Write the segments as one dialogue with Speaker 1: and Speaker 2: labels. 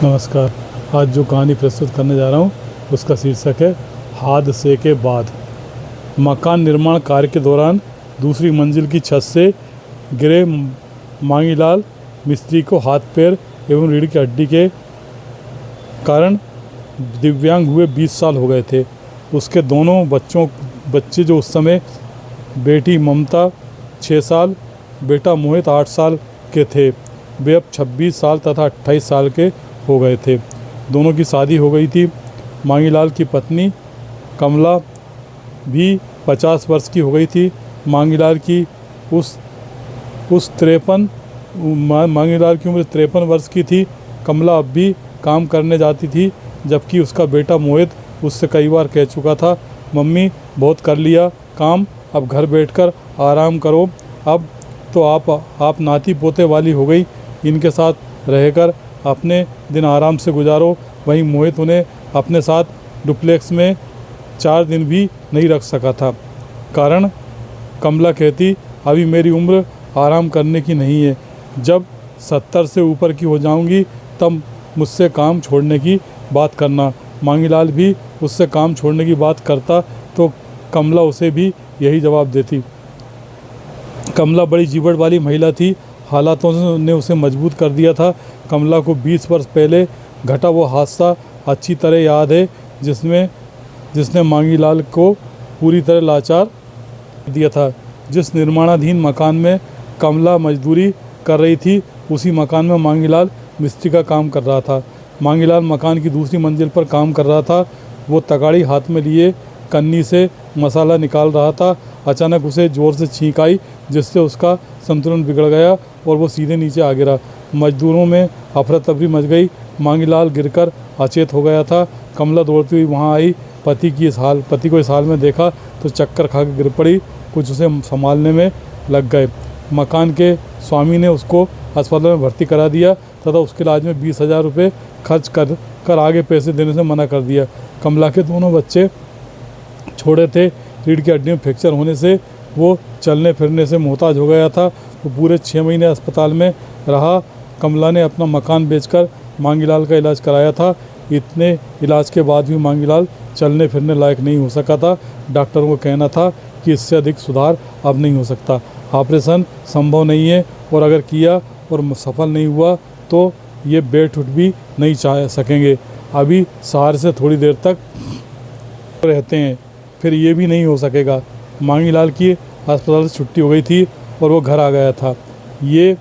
Speaker 1: नमस्कार। आज जो कहानी प्रस्तुत करने जा रहा हूँ उसका शीर्षक है हादसे के बाद। मकान निर्माण कार्य के दौरान दूसरी मंजिल की छत से गिरे मांगीलाल मिस्त्री को हाथ पैर एवं रीढ़ की हड्डी के कारण दिव्यांग हुए 20 साल हो गए थे। उसके दोनों बच्चे जो उस समय बेटी ममता 6 साल, बेटा मोहित 8 साल के थे, वे अब 26 साल तथा 28 साल के हो गए थे। दोनों की शादी हो गई थी। मांगीलाल की पत्नी कमला भी 50 वर्ष की हो गई थी। मांगीलाल की मांगीलाल की उम्र 53 वर्ष की थी। कमला अब भी काम करने जाती थी, जबकि उसका बेटा मोहित उससे कई बार कह चुका था, मम्मी बहुत कर लिया काम, अब घर बैठकर आराम करो। अब तो आप नाती पोते वाली हो गई, इनके साथ रहकर अपने दिन आराम से गुजारो। वहीं मोहित उन्हें अपने साथ डुप्लेक्स में 4 दिन भी नहीं रख सका था। कारण कमला कहती, अभी मेरी उम्र आराम करने की नहीं है, जब 70 से ऊपर की हो जाऊंगी तब मुझसे काम छोड़ने की बात करना। मांगीलाल भी उससे काम छोड़ने की बात करता तो कमला उसे भी यही जवाब देती। कमला बड़ी जीवट वाली महिला थी। हालातों ने उसे मजबूत कर दिया था। कमला को 20 वर्ष पहले घटा वो हादसा अच्छी तरह याद है, जिसने मांगीलाल को पूरी तरह लाचार दिया था। जिस निर्माणाधीन मकान में कमला मजदूरी कर रही थी, उसी मकान में मांगीलाल मिस्त्री का काम कर रहा था। मांगीलाल मकान की दूसरी मंजिल पर काम कर रहा था। वो तगाड़ी हाथ में लिए कन्नी से मसाला निकाल रहा था। अचानक उसे ज़ोर से छींक आई, जिससे उसका संतुलन बिगड़ गया और वो सीधे नीचे आ गिरा। मजदूरों में अफरा तफरी मच गई। मांगीलाल गिरकर अचेत हो गया था। कमला दौड़ती हुई वहाँ आई। पति को इस हाल में देखा तो चक्कर खा के गिर पड़ी। कुछ उसे संभालने में लग गए। मकान के स्वामी ने उसको अस्पताल में भर्ती करा दिया तथा उसके इलाज में 20,000 रुपये खर्च कर आगे पैसे देने से मना कर दिया। कमला के दोनों बच्चे छोड़े थे। रीढ़ की हड्डी में फ्रैक्चर होने से वो चलने फिरने से मोहताज हो गया था। वो पूरे 6 महीने अस्पताल में रहा। कमला ने अपना मकान बेचकर मांगीलाल का इलाज कराया था। इतने इलाज के बाद भी मांगीलाल चलने फिरने लायक नहीं हो सका था। डॉक्टरों का कहना था कि इससे अधिक सुधार अब नहीं हो सकता। ऑपरेशन संभव नहीं है और अगर किया और सफल नहीं हुआ तो ये बैठ उठ भी नहीं चाह सकेंगे। अभी सहारे से थोड़ी देर तक रहते हैं, फिर ये भी नहीं हो सकेगा। मांगीलाल की अस्पताल से छुट्टी हो गई थी और वो घर आ गया था। ये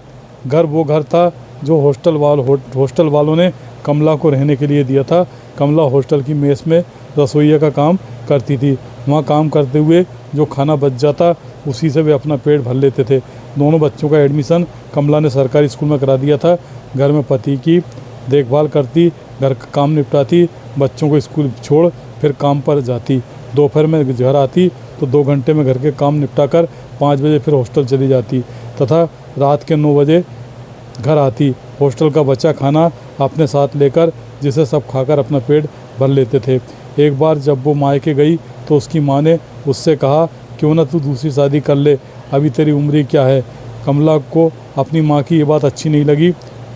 Speaker 1: घर वो घर था जो हॉस्टल वालों ने कमला को रहने के लिए दिया था। कमला हॉस्टल की मेस में रसोइया का काम करती थी। वहाँ काम करते हुए जो खाना बच जाता उसी से वे अपना पेट भर लेते थे। दोनों बच्चों का एडमिशन कमला ने सरकारी स्कूल में करा दिया था। घर में पति की देखभाल करती, घर का काम निपटाती, बच्चों को स्कूल छोड़ फिर काम पर जाती। दोपहर में घर आती तो 2 घंटे में घर के काम निपटाकर 5 बजे फिर हॉस्टल चली जाती तथा रात के 9 बजे घर आती। हॉस्टल का बचा खाना अपने साथ लेकर, जिसे सब खाकर अपना पेट भर लेते थे। एक बार जब वो मायके गई तो उसकी माँ ने उससे कहा, क्यों ना तू दूसरी शादी कर ले, अभी तेरी उम्र ही क्या है। कमला को अपनी माँ की ये बात अच्छी नहीं लगी।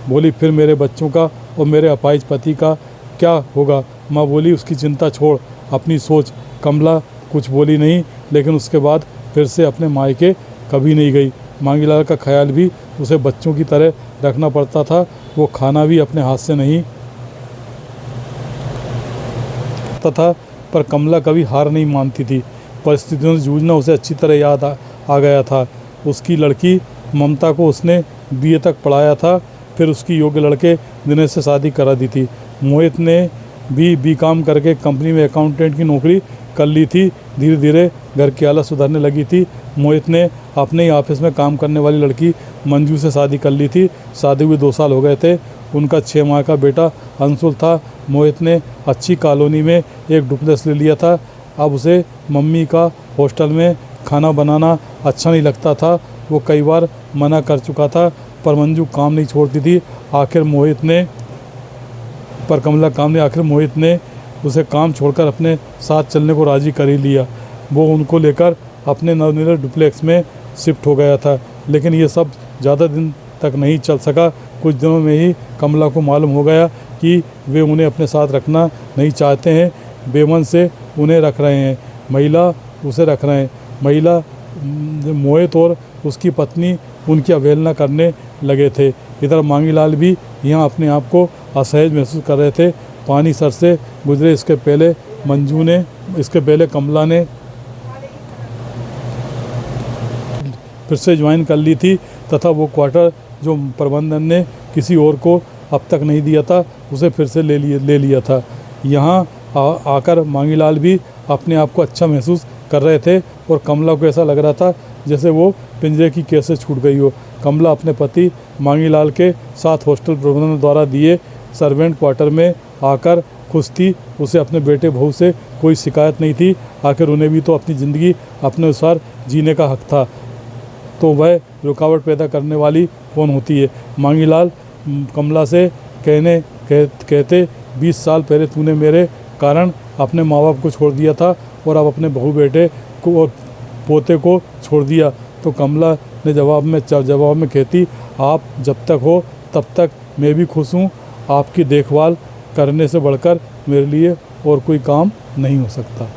Speaker 1: बोली, फिर मेरे बच्चों का और मेरे अपाहिज पति का क्या होगा। माँ बोली, उसकी चिंता छोड़, अपनी सोच। कमला कुछ बोली नहीं, लेकिन उसके बाद फिर से अपने मायके कभी नहीं गई। मांगीलाल का ख्याल भी उसे बच्चों की तरह रखना पड़ता था। वो खाना भी अपने हाथ से नहीं तथा पर कमला कभी हार नहीं मानती थी। परिस्थितियों से जूझना उसे अच्छी तरह याद आ गया था। उसकी लड़की ममता को उसने BA तक पढ़ाया था, फिर उसकी योग्य लड़के दिनेश से शादी करा दी थी। मोहित ने भी BCom करके कंपनी में अकाउंटेंट की नौकरी कर ली थी। धीरे धीरे घर की हालत सुधरने लगी थी। मोहित ने अपने ही ऑफिस में काम करने वाली लड़की मंजू से शादी कर ली थी। शादी हुए 2 साल हो गए थे। उनका 6 माह का बेटा अंशुल था। मोहित ने अच्छी कॉलोनी में एक डुप्लेक्स ले लिया था। अब उसे मम्मी का हॉस्टल में खाना बनाना अच्छा नहीं लगता था। वो कई बार मना कर चुका था, पर मंजू काम नहीं छोड़ती थी। आखिर मोहित ने उसे काम छोड़कर अपने साथ चलने को राज़ी कर ही लिया। वो उनको लेकर अपने नवनिर्मित डुप्लेक्स में शिफ्ट हो गया था। लेकिन ये सब ज़्यादा दिन तक नहीं चल सका। कुछ दिनों में ही कमला को मालूम हो गया कि वे उन्हें अपने साथ रखना नहीं चाहते हैं, बेमन से उन्हें रख रहे हैं। महिला उसे रख रहे हैं। महिला मोहित और उसकी पत्नी उनकी अवहेलना करने लगे थे। इधर मांगीलाल भी यहाँ अपने आप को असहज महसूस कर रहे थे। पानी सर से गुजरे इसके पहले कमला ने फिर से ज्वाइन कर ली थी तथा वो क्वार्टर जो प्रबंधन ने किसी और को अब तक नहीं दिया था उसे फिर से ले लिया था। यहाँ आकर मांगीलाल भी अपने आप को अच्छा महसूस कर रहे थे और कमला को ऐसा लग रहा था जैसे वो पिंजरे की कैद से छूट गई हो। कमला अपने पति मांगीलाल के साथ हॉस्टल प्रबंधन द्वारा दिए सर्वेंट क्वार्टर में आकर खुश थी। उसे अपने बेटे बहू से कोई शिकायत नहीं थी। आखिर उन्हें भी तो अपनी ज़िंदगी अपने अनुसार जीने का हक था, तो वह रुकावट पैदा करने वाली कौन होती है। मांगीलाल कमला से कहते 20 साल पहले तूने मेरे कारण अपने माँ बाप को छोड़ दिया था और अब अपने बहू बेटे को और पोते को छोड़ दिया। तो कमला ने जवाब में कहती, आप जब तक हो तब तक मैं भी खुश हूँ। आपकी देखभाल करने से बढ़कर मेरे लिए और कोई काम नहीं हो सकता।